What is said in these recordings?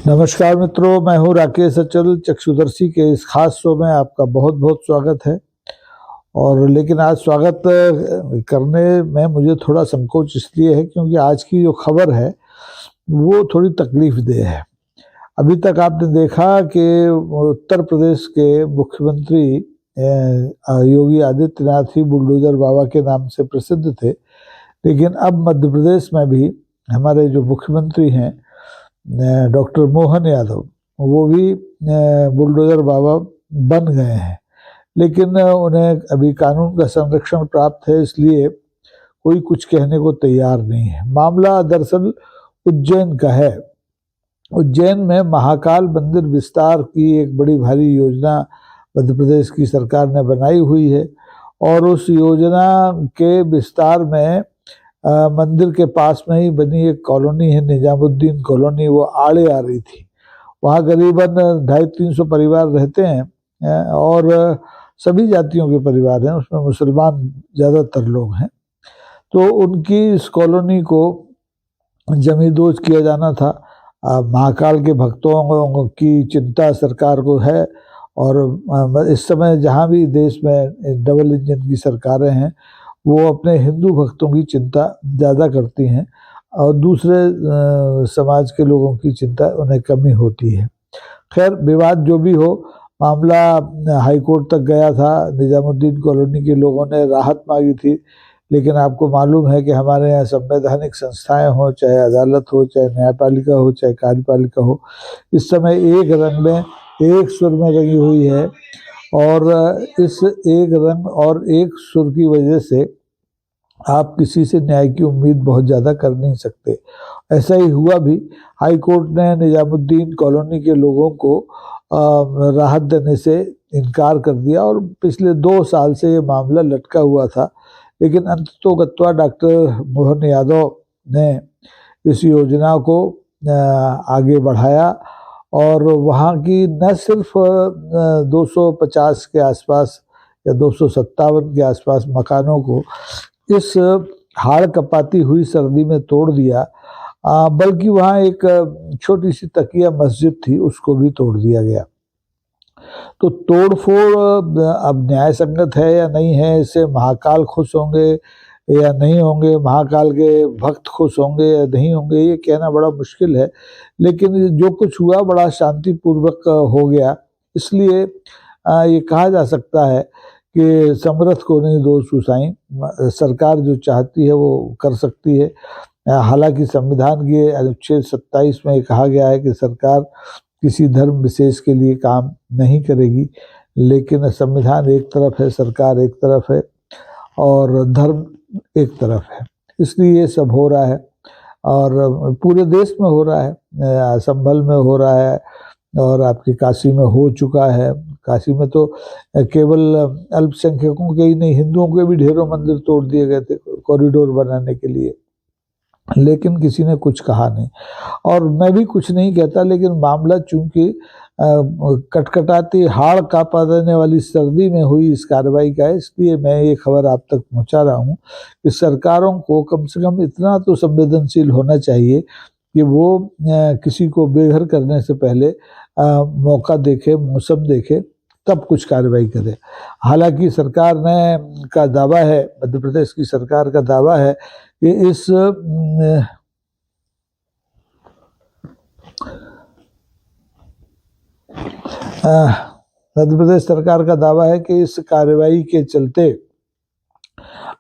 नमस्कार मित्रों, मैं हूं राकेश अचल। चक्षुदर्शी के इस खास शो में आपका बहुत बहुत स्वागत है। और लेकिन आज स्वागत करने में मुझे थोड़ा संकोच इसलिए है क्योंकि आज की जो खबर है वो थोड़ी तकलीफ देह है। अभी तक आपने देखा कि उत्तर प्रदेश के मुख्यमंत्री योगी आदित्यनाथ ही बुलडोजर बाबा के नाम से प्रसिद्ध थे, लेकिन अब मध्य प्रदेश में भी हमारे जो मुख्यमंत्री हैं डॉक्टर मोहन यादव, वो भी बुलडोजर बाबा बन गए हैं। लेकिन उन्हें अभी कानून का संरक्षण प्राप्त है, इसलिए कोई कुछ कहने को तैयार नहीं है। मामला दरअसल उज्जैन का है। उज्जैन में महाकाल मंदिर विस्तार की एक बड़ी भारी योजना मध्य प्रदेश की सरकार ने बनाई हुई है और उस योजना के विस्तार में मंदिर के पास में ही बनी एक कॉलोनी है, निजामुद्दीन कॉलोनी, वो आड़े आ रही थी। वहाँ करीबन 250-300 परिवार रहते हैं और सभी जातियों के परिवार हैं, उसमें मुसलमान ज़्यादातर लोग हैं। तो उनकी इस कॉलोनी को जमींदोज किया जाना था। महाकाल के भक्तों की चिंता सरकार को है और इस समय जहाँ भी देश में डबल इंजन की सरकारें हैं वो अपने हिंदू भक्तों की चिंता ज़्यादा करती हैं और दूसरे समाज के लोगों की चिंता उन्हें कमी होती है। खैर, विवाद जो भी हो, मामला हाई कोर्ट तक गया था। निजामुद्दीन कॉलोनी के लोगों ने राहत मांगी थी, लेकिन आपको मालूम है कि हमारे यहाँ संवैधानिक संस्थाएं हो, चाहे अदालत हो, चाहे न्यायपालिका हो, चाहे कार्यपालिका हो, इस समय एक रंग में, एक सुर में रंगी हुई है और इस एक रंग और एक सुर की वजह से आप किसी से न्याय की उम्मीद बहुत ज़्यादा कर नहीं सकते। ऐसा ही हुआ भी। हाई कोर्ट ने निजामुद्दीन कॉलोनी के लोगों को राहत देने से इनकार कर दिया और पिछले 2 साल से ये मामला लटका हुआ था। लेकिन अंततोगत्वा डॉक्टर मोहन यादव ने इस योजना को आगे बढ़ाया और वहाँ की न सिर्फ 250 के आसपास या 257 के आसपास मकानों को इस हाड़ कपाती हुई सर्दी में तोड़ दिया, बल्कि वहाँ एक छोटी सी तकिया मस्जिद थी, उसको भी तोड़ दिया गया। तो तोड़फोड़ अब न्याय संगत है या नहीं है, इससे महाकाल खुश होंगे या नहीं होंगे, महाकाल के भक्त खुश होंगे या नहीं होंगे, ये कहना बड़ा मुश्किल है। लेकिन जो कुछ हुआ बड़ा शांतिपूर्वक हो गया, इसलिए ये कहा जा सकता है कि समर्थ को नहीं दोष सुसाई। सरकार जो चाहती है वो कर सकती है। हालांकि संविधान के अनुच्छेद 27 में कहा गया है कि सरकार किसी धर्म विशेष के लिए काम नहीं करेगी, लेकिन संविधान एक तरफ है, सरकार एक तरफ है और धर्म एक तरफ है, इसलिए ये सब हो रहा है और पूरे देश में हो रहा है। संभल में हो रहा है और आपकी काशी में हो चुका है। काशी में तो केवल अल्पसंख्यकों के ही नहीं, हिंदुओं के भी ढेरों मंदिर तोड़ दिए गए थे कॉरिडोर बनाने के लिए, लेकिन किसी ने कुछ कहा नहीं और मैं भी कुछ नहीं कहता। लेकिन मामला चूंकि कटकटाती हाड़ कांपा देने वाली सर्दी में हुई इस कार्रवाई का है, इसलिए मैं ये खबर आप तक पहुंचा रहा हूँ कि सरकारों को कम से कम इतना तो संवेदनशील होना चाहिए कि वो किसी को बेघर करने से पहले मौका देखे, मौसम देखे, तब कुछ कार्रवाई करे। हालांकि सरकार ने का दावा है, मध्य प्रदेश की सरकार का दावा है कि इस मध्य प्रदेश सरकार का दावा है कि इस कार्रवाई के चलते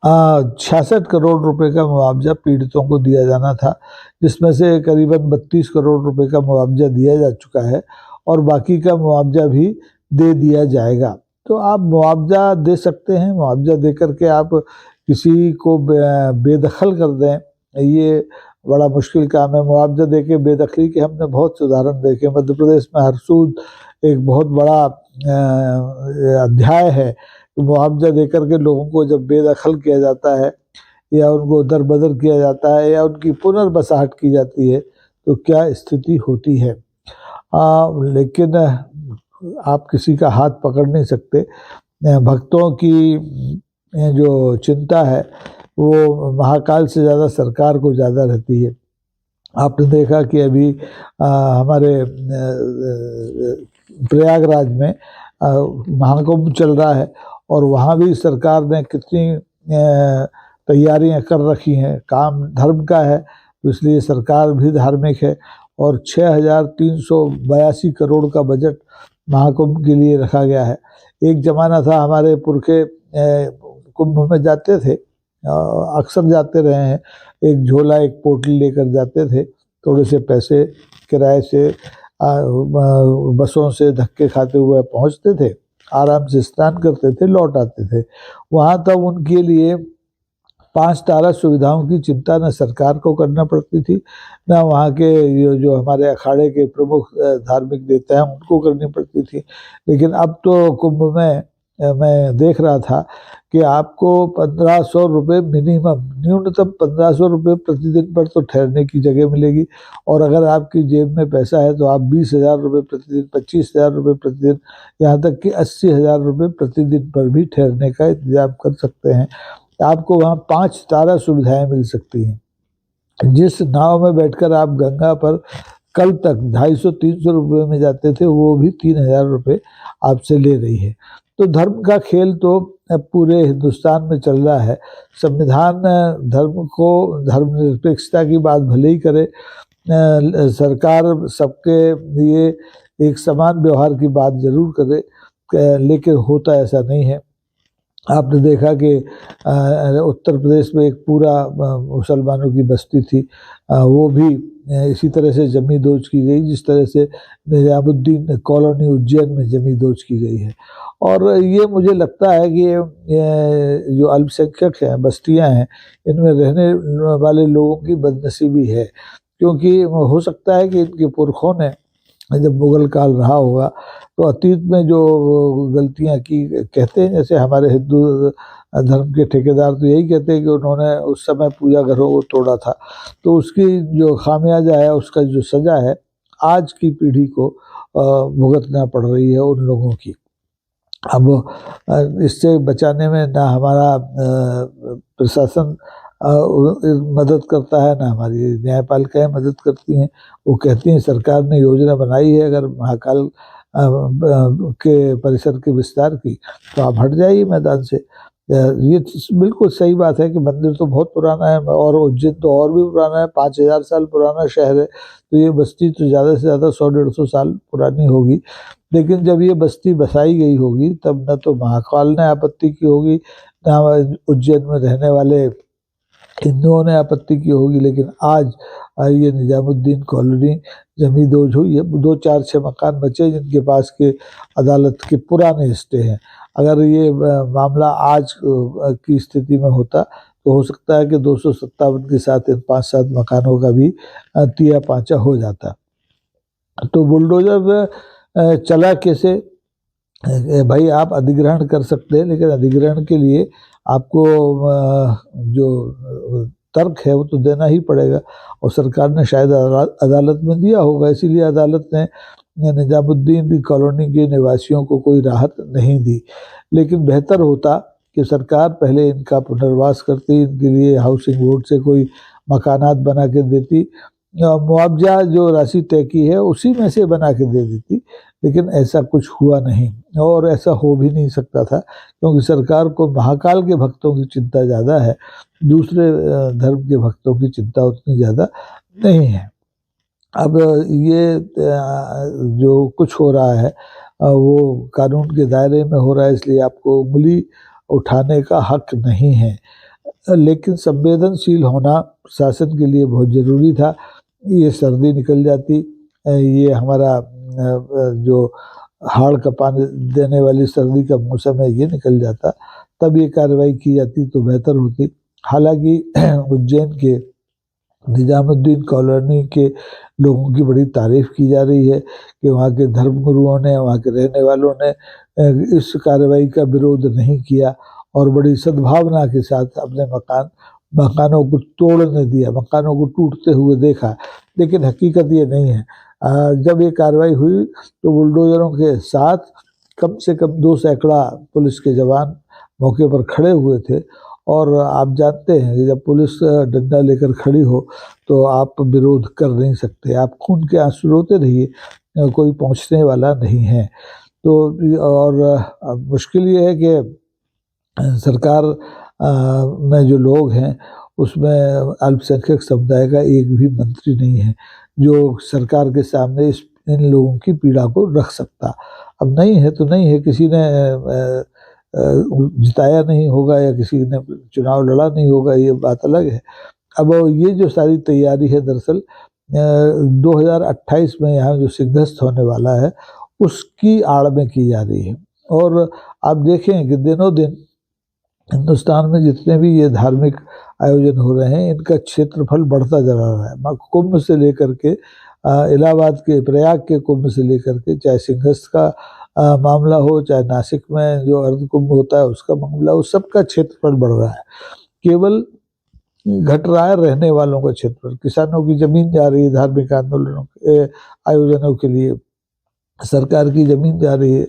66 करोड़ रुपए का मुआवजा पीड़ितों को दिया जाना था, जिसमें से करीबन 32 करोड़ रुपए का मुआवजा दिया जा चुका है और बाकी का मुआवजा भी दे दिया जाएगा। तो आप मुआवजा दे सकते हैं, मुआवजा दे करके आप किसी को बेदखल कर दें, ये बड़ा मुश्किल काम है। मुआवजा दे के बेदखली के हमने बहुत से उदाहरण देखे। मध्य प्रदेश में हरसूद एक बहुत बड़ा अध्याय है। मुआवजा देकर के लोगों को जब बेदखल किया जाता है या उनको दरबदर किया जाता है या उनकी पुनर्बसाहट की जाती है तो क्या स्थिति होती है। लेकिन आप किसी का हाथ पकड़ नहीं सकते। भक्तों की जो चिंता है वो महाकाल से ज़्यादा सरकार को ज़्यादा रहती है। आपने देखा कि अभी हमारे प्रयागराज में महाकुंभ चल रहा है और वहाँ भी सरकार ने कितनी तैयारियां कर रखी हैं। काम धर्म का है तो इसलिए सरकार भी धार्मिक है और 6,382 करोड़ का बजट महाकुंभ के लिए रखा गया है। एक जमाना था हमारे पुरखे कुंभ में जाते थे, अक्सर जाते रहे हैं, एक झोला एक पोटली लेकर जाते थे, थोड़े से पैसे किराए से बसों से धक्के खाते हुए पहुंचते थे, आराम से स्नान करते थे, लौट आते थे। वहां तब उनके लिए 5 तारा सुविधाओं की चिंता न सरकार को करना पड़ती थी, न वहाँ के जो हमारे अखाड़े के प्रमुख धार्मिक नेता हैं उनको करनी पड़ती थी। लेकिन अब तो कुंभ में मैं देख रहा था कि आपको 1,500 रुपये मिनिमम, न्यूनतम 1,500 रुपये प्रतिदिन पर तो ठहरने की जगह मिलेगी। और अगर आपकी जेब में पैसा है तो आप 20,000 रुपये प्रतिदिन, 25,000 रुपये प्रतिदिन, यहाँ तक कि 80,000 रुपये प्रतिदिन पर भी ठहरने का इंतजाम कर सकते हैं। आपको वहाँ 5 तारा सुविधाएं मिल सकती हैं। जिस नाव में बैठकर आप गंगा पर कल तक 250-300 रुपये में जाते थे, वो भी 3,000 रुपये आपसे ले रही है। तो धर्म का खेल तो पूरे हिंदुस्तान में चल रहा है। संविधान धर्म को, धर्मनिरपेक्षता की बात भले ही करे, सरकार सबके लिए एक समान व्यवहार की बात जरूर करे, लेकिन होता ऐसा नहीं है। आपने देखा कि उत्तर प्रदेश में एक पूरा मुसलमानों की बस्ती थी, वो भी इसी तरह से जमी दोज की गई जिस तरह से निजामुद्दीन कॉलोनी उज्जैन में जमी दोज की गई है। और ये मुझे लगता है कि ये जो अल्पसंख्यक हैं, बस्तियां हैं, इनमें रहने वाले लोगों की बदनसीबी है, क्योंकि हो सकता है कि इनके पुरखों ने जब मुगल काल रहा होगा तो अतीत में जो गलतियां की, कहते हैं जैसे हमारे हिंदू धर्म के ठेकेदार तो यही कहते हैं कि उन्होंने उस समय पूजा घरों को तोड़ा था, तो उसकी जो खामियाजा है, उसका जो सजा है, आज की पीढ़ी को भुगतना पड़ रही है उन लोगों की। अब इससे बचाने में ना हमारा प्रशासन मदद करता है, ना हमारी न्यायपालिकाएं मदद करती हैं। वो कहती हैं सरकार ने योजना बनाई है अगर महाकाल के परिसर के विस्तार की, तो आप हट जाइए मैदान से। ये बिल्कुल सही बात है कि मंदिर तो बहुत पुराना है और उज्जैन तो और भी पुराना है, 5,000 साल पुराना शहर है, तो ये बस्ती तो ज़्यादा से ज़्यादा 100-150 साल पुरानी होगी। लेकिन जब ये बस्ती बसाई गई होगी तब न तो महाकाल ने आपत्ति की होगी, न उज्जैन में रहने वाले हिंदुओं ने आपत्ति की होगी। लेकिन आज ये निजामुद्दीन कॉलोनी जमी दोज हुई है, 2-4-6 मकान बचे जिनके पास के अदालत के पुराने स्टे हैं। अगर ये मामला आज की स्थिति में होता तो हो सकता है कि 257 के साथ इन 5-7 मकानों का भी तिया पांचा हो जाता। तो बुलडोजर चला कैसे? भाई आप अधिग्रहण कर सकते हैं, लेकिन अधिग्रहण के लिए आपको जो तर्क है वो तो देना ही पड़ेगा, और सरकार ने शायद अदालत में दिया होगा, इसीलिए अदालत ने निजामुद्दीन की कॉलोनी के निवासियों को कोई राहत नहीं दी। लेकिन बेहतर होता कि सरकार पहले इनका पुनर्वास करती, इनके लिए हाउसिंग बोर्ड से कोई मकानात बना के देती, मुआवजा जो राशि तय की है उसी में से बना के दे देती। लेकिन ऐसा कुछ हुआ नहीं और ऐसा हो भी नहीं सकता था, क्योंकि सरकार को महाकाल के भक्तों की चिंता ज़्यादा है, दूसरे धर्म के भक्तों की चिंता उतनी ज़्यादा नहीं है। अब ये जो कुछ हो रहा है वो कानून के दायरे में हो रहा है, इसलिए आपको उंगली उठाने का हक नहीं है। लेकिन संवेदनशील होना शासन के लिए बहुत ज़रूरी था। ये सर्दी निकल जाती, ये हमारा जो हाड़ कपा देने वाली सर्दी का मौसम है ये निकल जाता, तब ये कार्रवाई की जाती तो बेहतर होती। हालांकि उज्जैन के निजामुद्दीन कॉलोनी के लोगों की बड़ी तारीफ की जा रही है कि वहाँ के धर्मगुरुओं ने, वहाँ के रहने वालों ने इस कार्रवाई का विरोध नहीं किया और बड़ी सद्भावना के साथ अपने मकानों को तोड़ने दिया, मकानों को टूटते हुए देखा। लेकिन हकीकत ये नहीं है। जब ये कार्रवाई हुई तो बुलडोजरों के साथ कम से कम 2 सैकड़ा पुलिस के जवान मौके पर खड़े हुए थे और आप जानते हैं कि जब पुलिस डंडा लेकर खड़ी हो तो आप विरोध कर नहीं सकते, आप खून के आंसू रोते रहिए, कोई पहुंचने वाला नहीं है। तो और मुश्किल ये है कि सरकार में जो लोग हैं उसमें अल्पसंख्यक समुदाय का एक भी मंत्री नहीं है जो सरकार के सामने इन लोगों की पीड़ा को रख सकता। अब नहीं है तो नहीं है, किसी ने जिताया नहीं होगा या किसी ने चुनाव लड़ा नहीं होगा, ये बात अलग है। अब ये जो सारी तैयारी है दरअसल 2028 में यहाँ जो सिंहस्थ होने वाला है उसकी आड़ में की जा रही है। और आप देखें कि दिनों दिन हिंदुस्तान में जितने भी ये धार्मिक आयोजन हो रहे हैं इनका क्षेत्रफल बढ़ता जा रहा है। कुंभ से लेकर के इलाहाबाद के प्रयाग के कुंभ से लेकर के, चाहे सिंहस्थ का मामला हो, चाहे नासिक में जो अर्ध कुंभ होता है उसका मामला हो, सबका क्षेत्रफल बढ़ रहा है। केवल घट रहा है रहने वालों का क्षेत्रफल। किसानों की जमीन जा रही है धार्मिक आंदोलनों के आयोजनों के लिए, सरकार की जमीन जा रही है।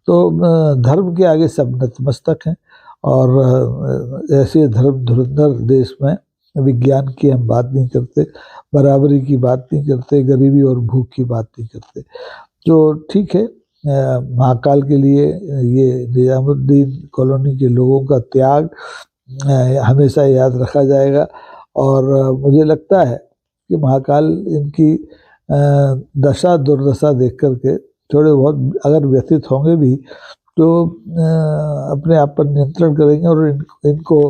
तो धर्म के आगे सब नतमस्तक हैं। और ऐसे धर्म धुरंधर देश में विज्ञान की हम बात नहीं करते, बराबरी की बात नहीं करते, गरीबी और भूख की बात नहीं करते। तो ठीक है, महाकाल के लिए ये निजामुद्दीन कॉलोनी के लोगों का त्याग हमेशा याद रखा जाएगा। और मुझे लगता है कि महाकाल इनकी दशा दुर्दशा देख करके थोड़े बहुत अगर व्यथित होंगे भी तो अपने आप पर नियंत्रण करेंगे और इनको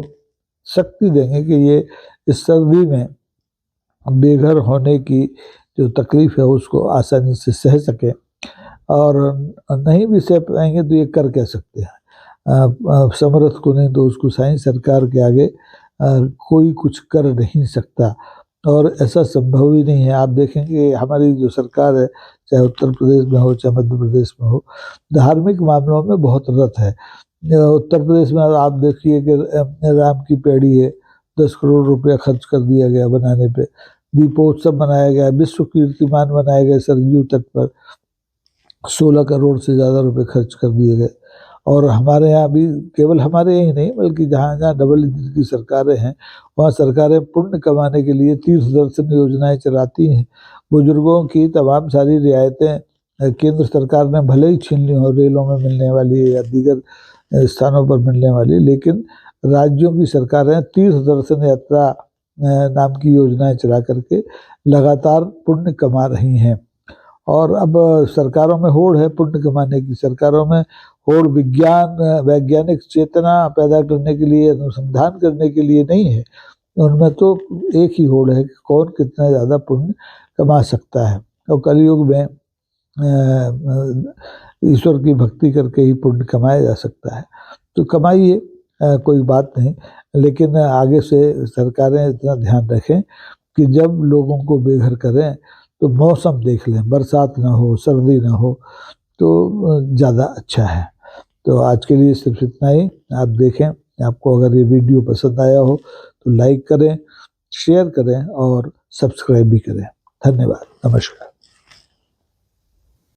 शक्ति देंगे कि ये इस सर्दी में बेघर होने की जो तकलीफ है उसको आसानी से सह सके। और नहीं भी सह पाएंगे तो ये कर कह सकते हैं, समर्थ को नहीं तो उसको साईं सरकार के आगे कोई कुछ कर नहीं सकता। और ऐसा संभव ही नहीं है। आप देखेंगे हमारी जो सरकार है, चाहे उत्तर प्रदेश में हो चाहे मध्य प्रदेश में हो, धार्मिक मामलों में बहुत रत है। उत्तर प्रदेश में आप देखिए कि राम की पेड़ी है, 10 करोड़ रुपया खर्च कर दिया गया बनाने पे, दीपोत्सव मनाया गया, विश्व कीर्तिमान बनाए गए सरयू तट पर, 16 करोड़ से ज़्यादा रुपए खर्च कर दिए गए। और हमारे यहाँ भी, केवल हमारे यहाँ ही नहीं बल्कि जहाँ जहाँ डबल इंजन की सरकारें हैं वहाँ सरकारें पुण्य कमाने के लिए तीर्थ दर्शन योजनाएं चलाती हैं। बुजुर्गों की तमाम सारी रियायतें केंद्र सरकार ने भले ही छीन ली हो, रेलों में मिलने वाली या दीगर स्थानों पर मिलने वाली, लेकिन राज्यों की सरकारें तीर्थ दर्शन यात्रा नाम की योजनाएं चला करके लगातार पुण्य कमा रही हैं। और अब सरकारों में होड़ है पुण्य कमाने की, सरकारों में होड़ वैज्ञानिक चेतना पैदा करने के लिए, अनुसंधान करने के लिए नहीं है। उनमें तो एक ही होड़ है कि कौन कितना ज़्यादा पुण्य कमा सकता है। और कलयुग में ईश्वर की भक्ति करके ही पुण्य कमाया जा सकता है। तो कमाइए, कोई बात नहीं, लेकिन आगे से सरकारें इतना ध्यान रखें कि जब लोगों को बेघर करें तो मौसम देख लें, बरसात ना हो, सर्दी ना हो, तो ज़्यादा अच्छा है। तो आज के लिए सिर्फ इतना ही। आप देखें, आपको अगर ये वीडियो पसंद आया हो तो लाइक करें, शेयर करें और सब्सक्राइब भी करें। धन्यवाद, नमस्कार।